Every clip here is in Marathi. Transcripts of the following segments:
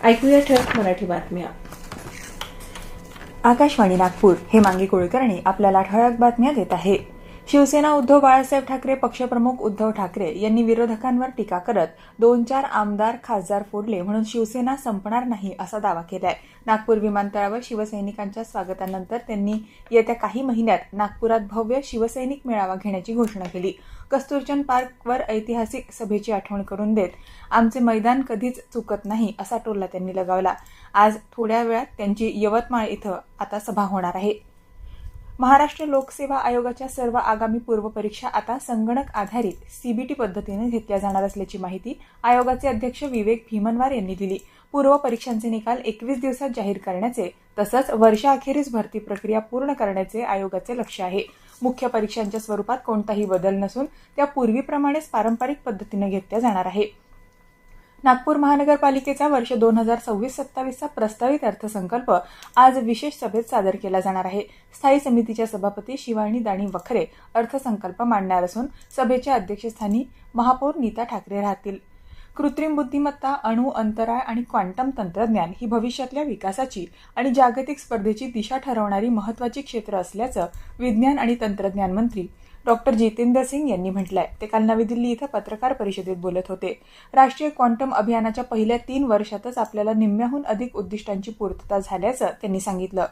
ऐकूया ठळक मराठी बातम्या. आकाशवाणी नागपूर. हेमांगी कुलकर्णी आपल्याला ठळक बातम्या देत आहे. शिवसेना उद्धव बाळासाहेब ठाकरे पक्षप्रमुख उद्धव ठाकरे यांनी विरोधकांवर टीका करत 2-4 आमदार खासदार फोडले म्हणून शिवसेना संपणार नाही असा दावा केलाय. नागपूर विमानतळावर शिवसैनिकांच्या स्वागतानंतर त्यांनी येत्या काही महिन्यात नागपुरात भव्य शिवसैनिक मेळावा घेण्याची घोषणा केली. कस्तुरचंद पार्कवर ऐतिहासिक सभेची आठवण करून देत आमचे मैदान कधीच चुकत नाही असा टोला त्यांनी लगावला. आज थोड्या वेळात त्यांची यवतमाळ इथं आता सभा होणार आहे. महाराष्ट्र लोकसेवा आयोगाच्या सर्व आगामी पूर्वपरीक्षा आता संगणक आधारित सीबीटी पद्धतीने घेतल्या जाणार असल्याची माहिती आयोगाचे अध्यक्ष विवेक भीमनवार यांनी दिली. पूर्व परीक्षांचे निकाल 21 दिवसात जाहीर करण्याचे तसंच वर्षाअखेरीस भरती प्रक्रिया पूर्ण करण्याचे आयोगाचे लक्ष्य आहे. मुख्य परीक्षांच्या स्वरूपात कोणताही बदल नसून त्या पूर्वीप्रमाणेच पारंपरिक पद्धतीने घेतल्या जाणार आहे. नागपूर महानगरपालिकेचा वर्ष 2026-27चा प्रस्तावित अर्थसंकल्प आज विशेष सभेत सादर केला जाणार आहे. स्थायी समितीच्या सभापती शिवानी दाणी वखरे अर्थसंकल्प मांडणार असून सभेच्या अध्यक्षस्थानी महापौर नीता ठाकरे राहतील. कृत्रिम बुद्धिमत्ता, अणु, अंतराळ आणि क्वांटम तंत्रज्ञान ही भविष्यातल्या विकासाची आणि जागतिक स्पर्धेची दिशा ठरवणारी महत्त्वाची क्षेत्र असल्याचं विज्ञान आणि तंत्रज्ञान मंत्री डॉक्टर जितेंद्र सिंग यांनी म्हटलंय. ते काल नवी दिल्ली इथं पत्रकार परिषदेत बोलत होते. राष्ट्रीय क्वांटम अभियानाच्या पहिल्या 3 वर्षातच आपल्याला निम्म्याहून अधिक उद्दिष्टांची पूर्तता झाल्याचं त्यांनी सांगितलं.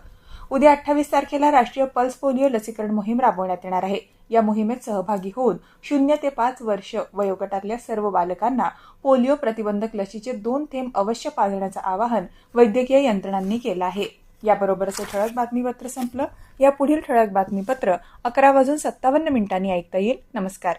उद्या 28 तारखेला राष्ट्रीय पल्स पोलिओ लसीकरण मोहीम राबवण्यात येणार आहे. या मोहिमेत सहभागी होऊन 0 ते 5 वर्ष वयोगटातल्या सर्व बालकांना पोलिओ प्रतिबंधक लसीचे 2 थेंब अवश्य पाजण्याचं आवाहन वैद्यकीय यंत्रणांनी केलं आहे. याबरोबरच हे ठळक बातमीपत्र संपलं. या पुढील ठळक बातमीपत्र 11:57 ऐकता येईल. नमस्कार.